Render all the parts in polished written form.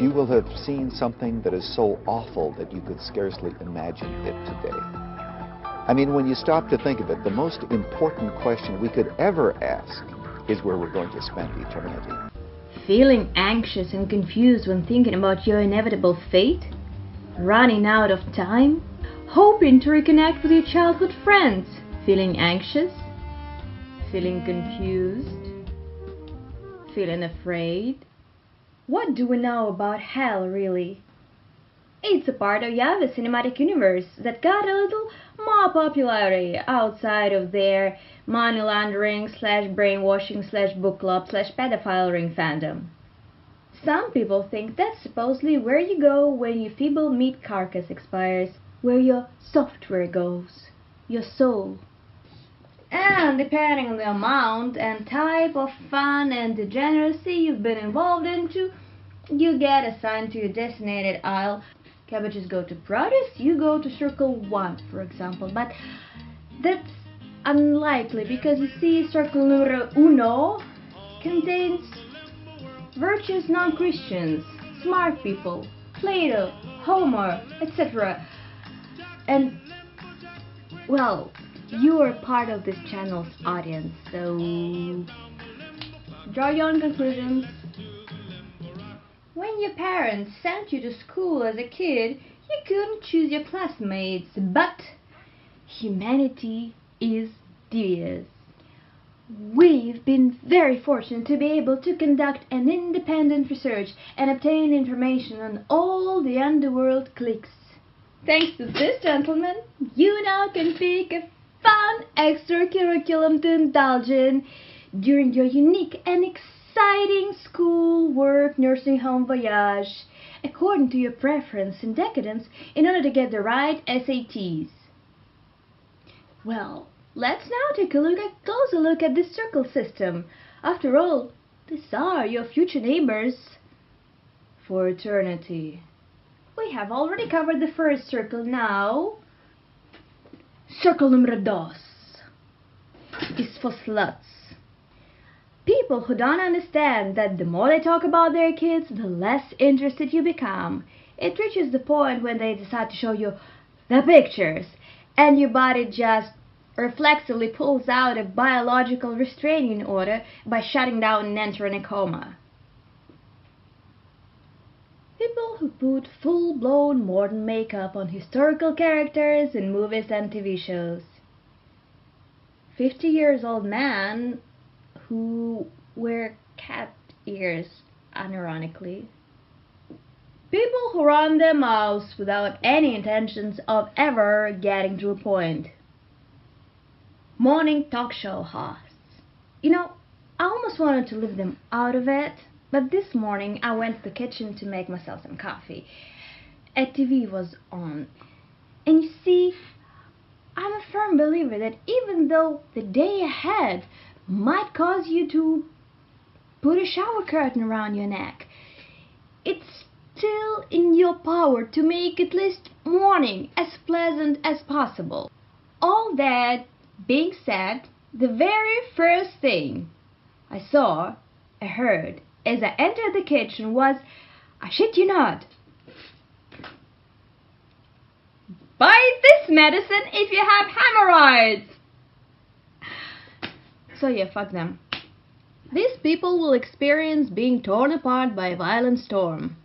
You will have seen something that is so awful that you could scarcely imagine it today. I mean, when you stop to think of it, the most important question we could ever ask is where we're going to spend eternity. Feeling anxious and confused when thinking about your inevitable fate? Running out of time? Hoping to reconnect with your childhood friends? Feeling anxious? Feeling confused? Feeling afraid? What do we know about hell, really? It's a part of Yahweh's cinematic universe that got a little more popularity outside of their money laundering / brainwashing / book club / pedophile ring fandom. Some people think that's supposedly where you go when your feeble meat carcass expires, where your software goes, your soul. And depending on the amount and type of fun and degeneracy you've been involved into, you get assigned to your designated aisle. Cabbages go to produce, you go to circle 1, for example. But that's unlikely because you see circle numero uno contains virtuous non-Christians, smart people, Plato, Homer, etc. And, well, you are part of this channel's audience, so draw your own conclusions. When your parents sent you to school as a kid, you couldn't choose your classmates, but humanity is devious. We've been very fortunate to be able to conduct an independent research and obtain information on all the underworld cliques. Thanks to this gentleman, you now can pick a fun extra curriculum to indulge in during your unique and exciting school, work, nursing home voyage, according to your preference and decadence, in order to get the right SATs. Well, let's now take a closer look at this circle system. After all, these are your future neighbors for eternity. We have already covered the first circle. Now, circle numero dos is for sluts. People who don't understand that the more they talk about their kids, the less interested you become. It reaches the point when they decide to show you the pictures, and your body just reflexively pulls out a biological restraining order by shutting down and entering a coma. People who put full-blown modern makeup on historical characters in movies and TV shows. 50-year-old man who wear cat ears, unironically. People who run their mouths without any intentions of ever getting to a point. Morning talk show hosts. You know, I almost wanted to leave them out of it, but this morning I went to the kitchen to make myself some coffee. A TV was on. And you see, I'm a firm believer that even though the day ahead might cause you to put a shower curtain around your neck, it's still in your power to make at least morning as pleasant as possible. All that being said, the very first thing I saw, I heard, as I entered the kitchen was, I shit you not, buy this medicine if you have hemorrhoids. So yeah, fuck them. These people will experience being torn apart by a violent storm.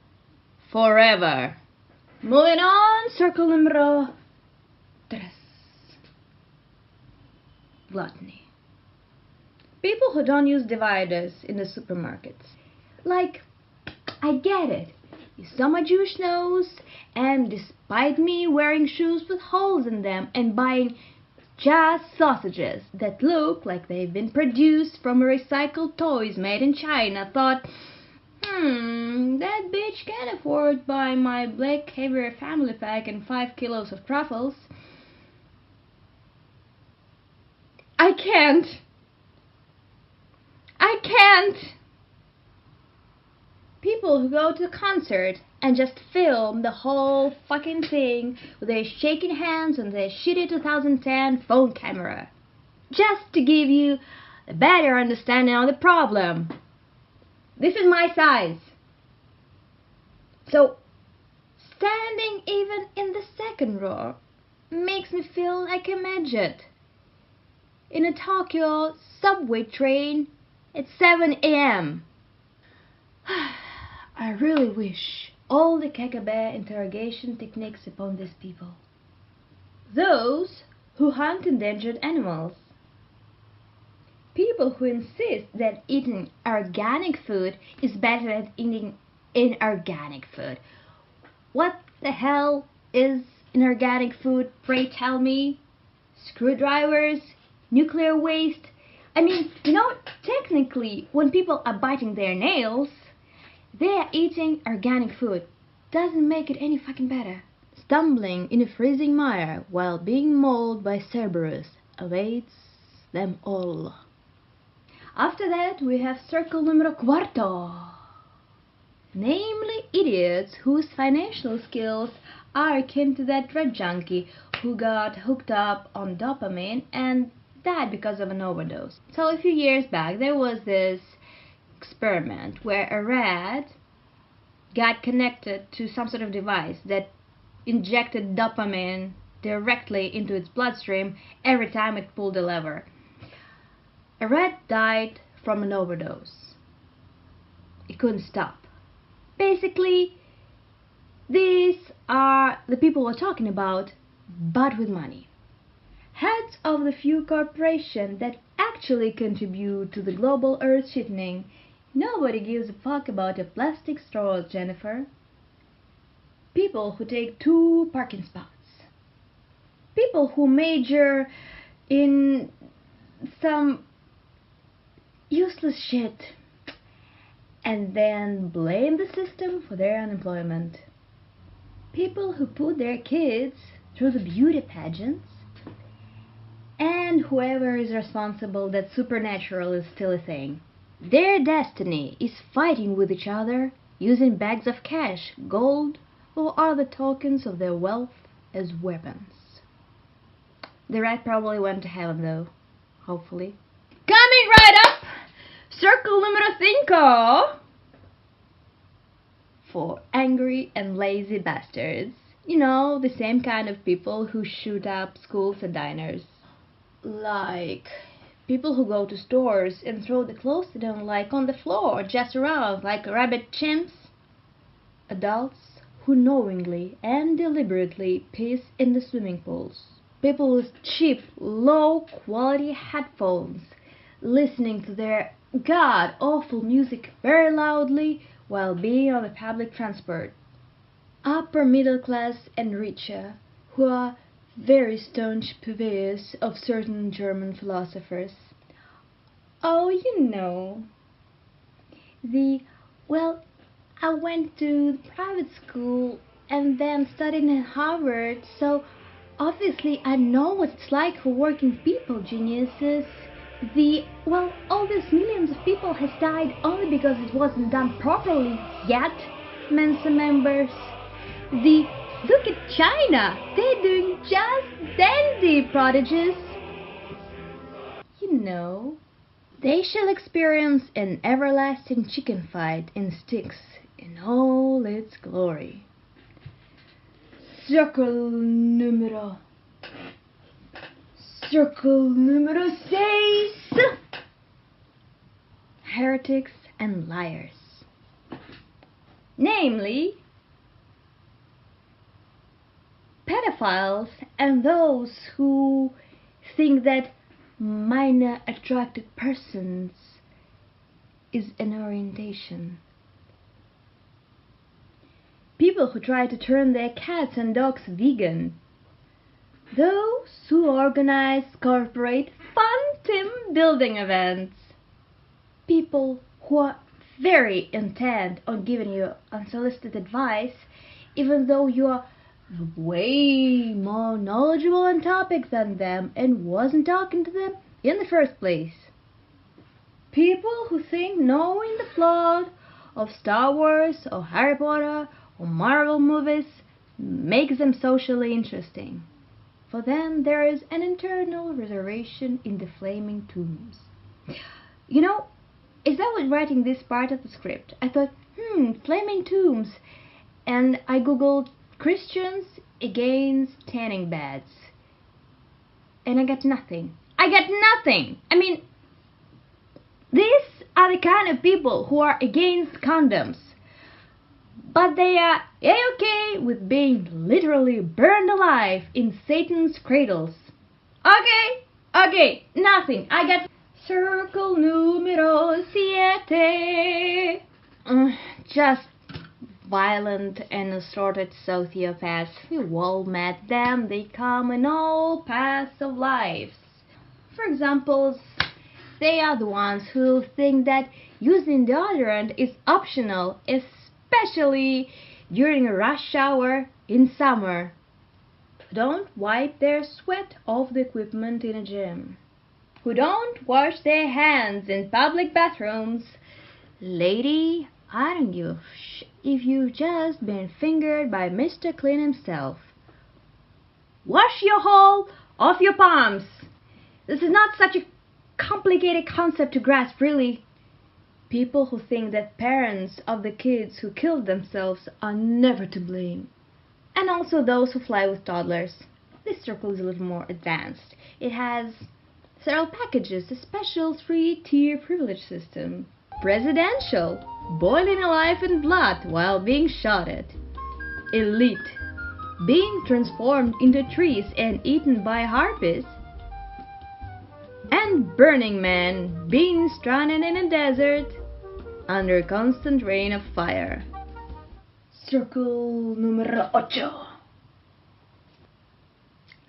Forever. Moving on, circle numero tres. Gluttony. People who don't use dividers in the supermarkets. Like, I get it. You saw my Jewish nose, and despite me wearing shoes with holes in them and buying just sausages that look like they've been produced from recycled toys made in China, thought, that bitch can afford buy my black caviar family pack and 5 kilos of truffles. I can't. People who go to a concert and just film the whole fucking thing with their shaking hands on their shitty 2010 phone camera, just to give you a better understanding of the problem. This is my size. So, standing even in the second row makes me feel like a midget in a Tokyo subway train at 7 a.m. I really wish all the KGB interrogation techniques upon these people. Those who hunt endangered animals. People who insist that eating organic food is better than eating inorganic food. What the hell is inorganic food, pray tell me? Screwdrivers? Nuclear waste? I mean, technically, when people are biting their nails, they are eating organic food. Doesn't make it any fucking better. Stumbling in a freezing mire while being mauled by Cerberus awaits them all. After that, we have circle numero cuarto. Namely, idiots whose financial skills are akin to that drug junkie who got hooked up on dopamine and died because of an overdose. So a few years back, there was this experiment where a rat got connected to some sort of device that injected dopamine directly into its bloodstream every time it pulled the lever. A rat died from an overdose. It couldn't stop. Basically, these are the people we're talking about, but with money. Heads of the few corporations that actually contribute to the global earth-shittening. Nobody gives a fuck about your plastic straws, Jennifer. People who take 2 parking spots. People who major in some useless shit and then blame the system for their unemployment. People who put their kids through the beauty pageants, and whoever is responsible that supernatural is still a thing. Their destiny is fighting with each other, using bags of cash, gold, or other tokens of their wealth as weapons. The rat probably went to heaven though, hopefully. Coming right up, circle numero cinco. For angry and lazy bastards. The same kind of people who shoot up schools and diners. Like people who go to stores and throw the clothes they don't like on the floor, just around like rabbit chimps. Adults who knowingly and deliberately piss in the swimming pools. People with cheap, low-quality headphones, listening to their god-awful music very loudly while being on the public transport. Upper middle class and richer, who are very staunch purveyors of certain German philosophers. Oh, I went to private school and then studied at Harvard, so obviously I know what it's like for working people, geniuses. All these millions of people has died only because it wasn't done properly yet, Mensa members. Look at China, they're doing just dandy, prodigies. They shall experience an everlasting chicken fight in Styx in all its glory. Circle numero 6. Heretics and liars. Namely, pedophiles and those who think that minor attracted persons is an orientation. People who try to turn their cats and dogs vegan. Those who organize corporate fun team building events. People who are very intent on giving you unsolicited advice, even though you are way more knowledgeable on topics than them and wasn't talking to them in the first place. People who think knowing the plot of Star Wars or Harry Potter or Marvel movies makes them socially interesting. For them there is an internal reservation in the flaming tombs. As I was writing this part of the script, I thought, flaming tombs. and I googled Christians against tanning beds. And I got nothing. I mean, these are the kind of people who are against condoms. But they are A-okay with being literally burned alive in Satan's cradles. Okay, nothing. I got circle numero siete. Just violent and assorted sociopaths. We've all met them. They come in all paths of lives. For example, they are the ones who think that using deodorant is optional, especially during a rush hour in summer. Who don't wipe their sweat off the equipment in a gym. Who don't wash their hands in public bathrooms. Lady, I don't give a if you've just been fingered by Mr. Clean himself. Wash your hole off your palms. This is not such a complicated concept to grasp, really. People who think that parents of the kids who killed themselves are never to blame. And also those who fly with toddlers. This circle is a little more advanced. It has several packages, a special 3-tier privilege system. Presidential, boiling alive in blood while being shot at. Elite, being transformed into trees and eaten by harpies. And Burning Man, being stranded in a desert under constant rain of fire. Circle numero ocho.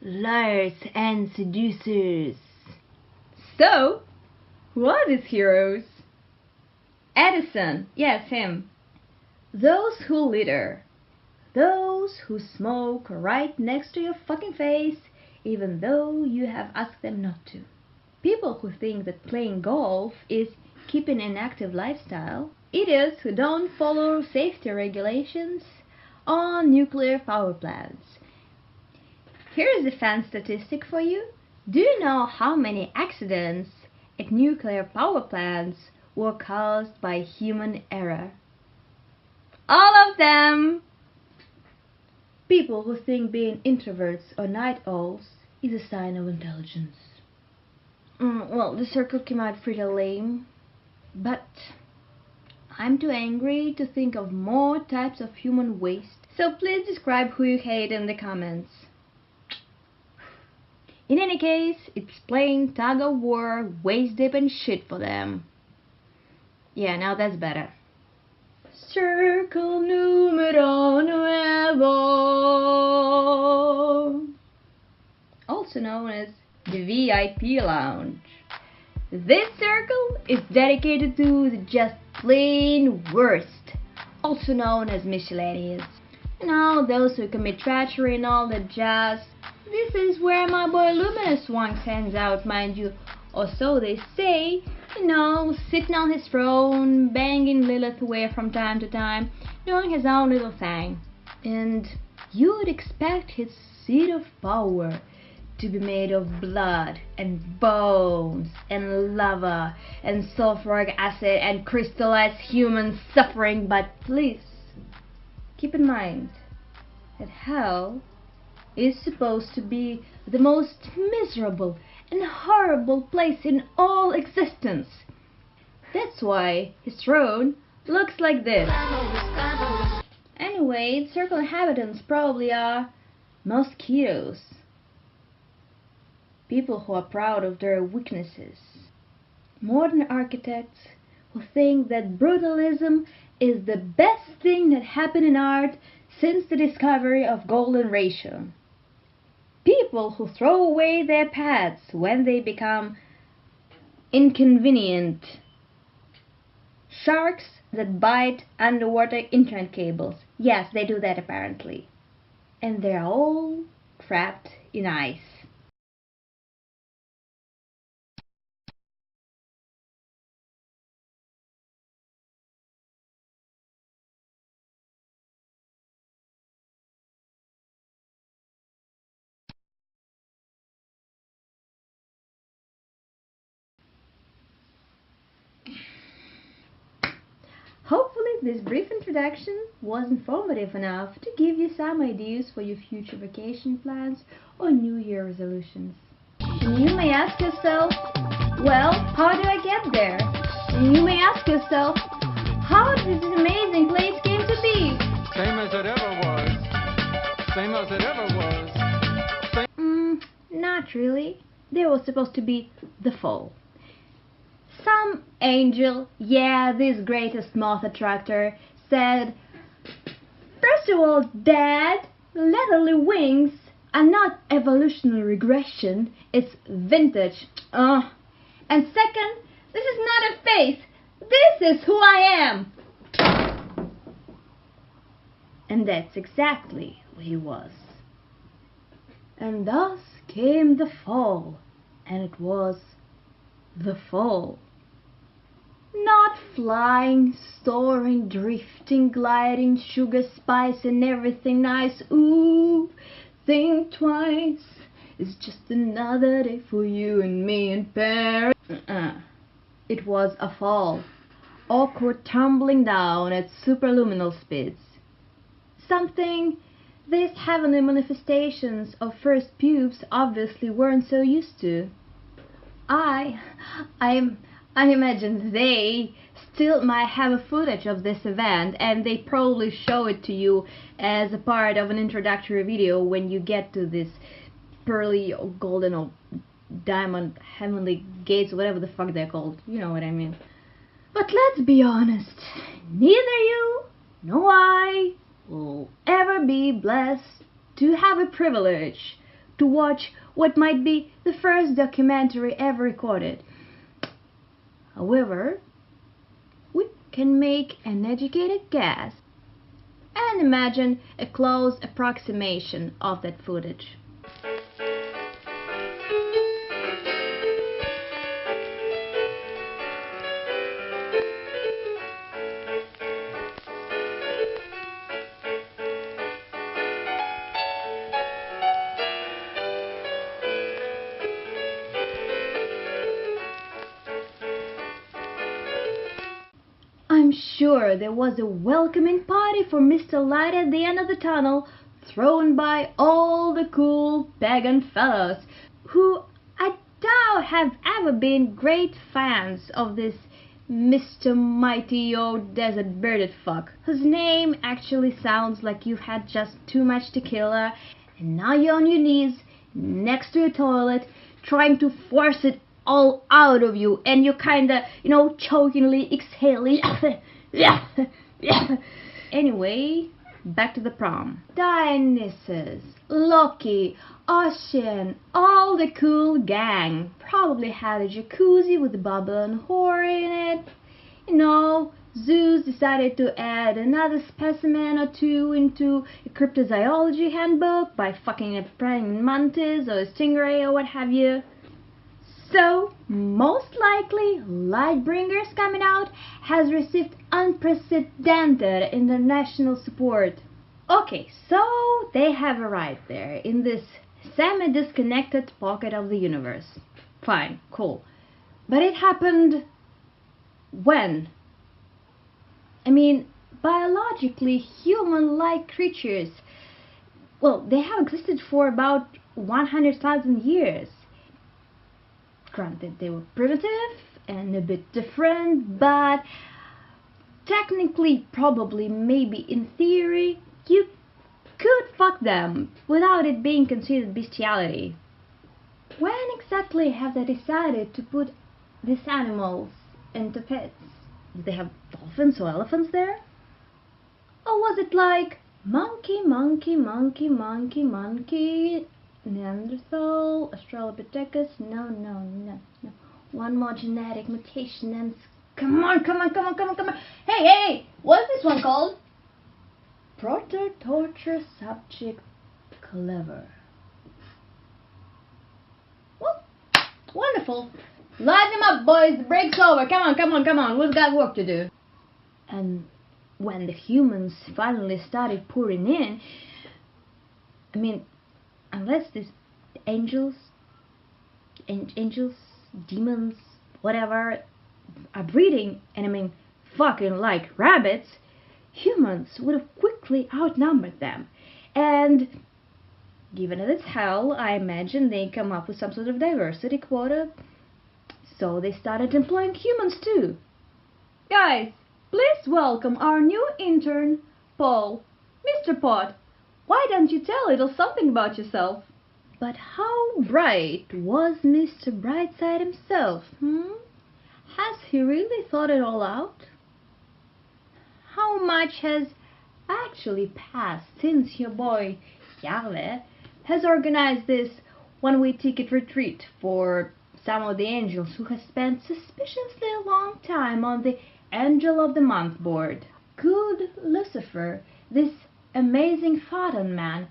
Liars and seducers. So, who are these heroes? Edison, yes, him. Those who litter. Those who smoke right next to your fucking face, even though you have asked them not to. People who think that playing golf is keeping an active lifestyle. Idiots who don't follow safety regulations on nuclear power plants. Here is a fun statistic for you. Do you know how many accidents at nuclear power plants were caused by human error? All of them! People who think being introverts or night owls is a sign of intelligence. Well, the circle came out pretty lame, but I'm too angry to think of more types of human waste, so please describe who you hate in the comments. In any case, it's plain tug-of-war, waist-deep and shit for them. Yeah, now that's better. Circle numero nuevo, also known as the VIP Lounge. This circle is dedicated to the just plain worst, also known as miscellaneous. You know, those who commit treachery and all that jazz. This is where my boy Luminous once hangs out, mind you, or so they say. You know, sitting on his throne, banging Lilith away from time to time, doing his own little thing. And you would expect his seat of power to be made of blood and bones and lava and sulfuric acid and crystallized human suffering, but please keep in mind that hell is supposed to be the most miserable and horrible place in all existence. That's why his throne looks like this. Anyway, the circle inhabitants probably are mosquitoes. People who are proud of their weaknesses. Modern architects who think that brutalism is the best thing that happened in art since the discovery of golden ratio. People who throw away their pads when they become inconvenient. Sharks that bite underwater internet cables. Yes, they do that apparently. And they're all trapped in ice. Hopefully this brief introduction was informative enough to give you some ideas for your future vacation plans or New Year resolutions. And you may ask yourself, well, how do I get there? And you may ask yourself, how did this amazing place came to be? Same as it ever was. Same as it ever was. Not really. There was supposed to be the fall. Some angel, yeah, this greatest moth attractor, said, first of all, Dad, leathery wings are not evolutionary regression, it's vintage. And second, this is not a face, this is who I am. And that's exactly what he was. And thus came the fall, and it was the fall. Not flying, soaring, drifting, gliding, sugar, spice, and everything nice. Ooh, think twice. It's just another day for you and me in Paris. It was a fall. Awkward tumbling down at superluminal speeds. Something these heavenly manifestations of first pubes obviously weren't so used to. I imagine they still might have a footage of this event, and they probably show it to you as a part of an introductory video when you get to this pearly or golden or diamond heavenly gates, whatever the fuck they're called. You know what I mean. But let's be honest, neither you nor I will ever be blessed to have a privilege to watch what might be the first documentary ever recorded. However, we can make an educated guess and imagine a close approximation of that footage. I'm sure there was a welcoming party for Mr. Light at the end of the tunnel, thrown by all the cool pagan fellows who I doubt have ever been great fans of this Mr. Mighty O Desert Bearded Fuck, whose name actually sounds like you've had just too much tequila and now you're on your knees next to a toilet trying to force it all out of you, and you're kinda, chokingly exhaling. Anyway, back to the prom. Dionysus, Loki, Ocean, all the cool gang probably had a jacuzzi with a bubble and whore in it. Zeus decided to add another specimen or two into a cryptozoology handbook by fucking a praying mantis or a stingray or what have you. So, most likely, Lightbringers coming out has received unprecedented international support. Okay, so they have arrived there in this semi-disconnected pocket of the universe. Fine, cool. But it happened when? I mean, biologically human-like creatures, well, they have existed for about 100,000 years. Granted, they were primitive and a bit different, but technically, probably, maybe in theory, you could fuck them without it being considered bestiality. When exactly have they decided to put these animals into pets? Did they have dolphins or elephants there? Or was it like monkey, Neanderthal, Australopithecus? No. One more genetic mutation and... Come on. Hey, what's this one called? Proto-torture subject clever. Well, wonderful. Line them up, boys. The break's over. Come on. We've got work to do. And when the humans finally started pouring in, I mean, unless these angels, demons, whatever, are breeding, and I mean, fucking like rabbits, humans would have quickly outnumbered them. And given that it's hell, I imagine they come up with some sort of diversity quota. So they started employing humans too. Guys, please welcome our new intern, Paul. Mr. Pot, why don't you tell a little something about yourself? But how bright was Mr. Brightside himself, Has he really thought it all out? How much has actually passed since your boy Yahweh has organized this one-way ticket retreat for some of the angels who have spent suspiciously a long time on the Angel of the Month board? Good Lucifer, this amazing Phaeton man,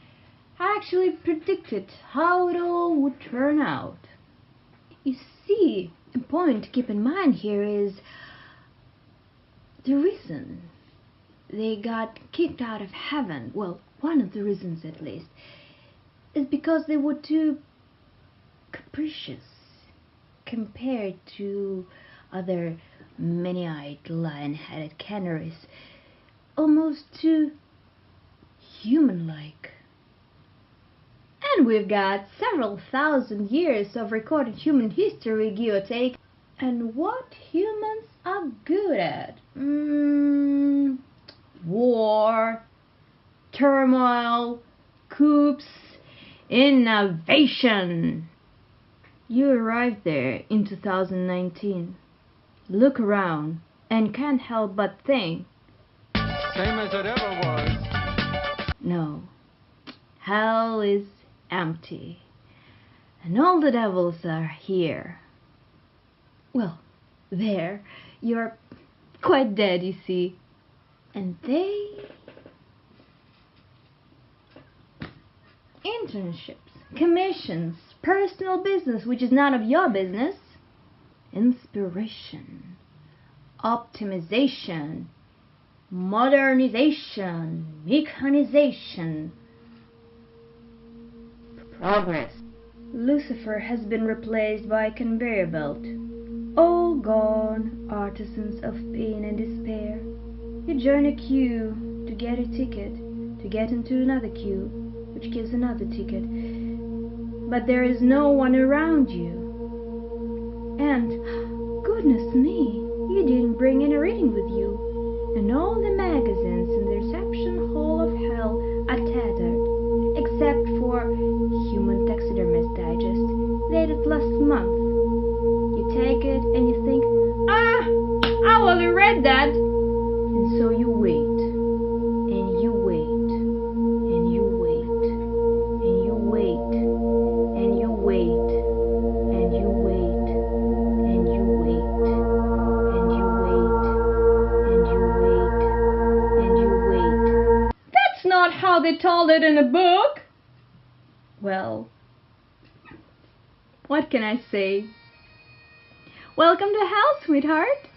actually predicted how it all would turn out. You see, a point to keep in mind here is the reason they got kicked out of heaven, well, one of the reasons at least, is because they were too capricious compared to other many-eyed, lion-headed canaries, almost too human-like. And we've got several thousand years of recorded human history, give or take. And what humans are good at? War, turmoil, coups, innovation. You arrived there in 2019. Look around and can't help but think, Same as it ever was. no, hell is empty, and all the devils are here. Well, there, you're quite dead, you see. And they... internships, commissions, personal business, which is none of your business, inspiration, optimization, modernization, mechanization, progress. Lucifer has been replaced by a conveyor belt. All gone, artisans of pain and despair. You join a queue to get a ticket, to get into another queue, which gives another ticket. But there is no one around you. And, goodness me, you didn't bring any reading with you. And all the magazines in the reception hall of hell are tattered, except for Human Taxidermist Digest, dated last month. You take it and you think, I already read that. And so you wait, and you wait, and you wait, and you wait, and you wait, and you wait, and you wait, and you wait, and you wait, and you wait. That's not how they told it in a book. Well, what can I say? Welcome to hell, sweetheart.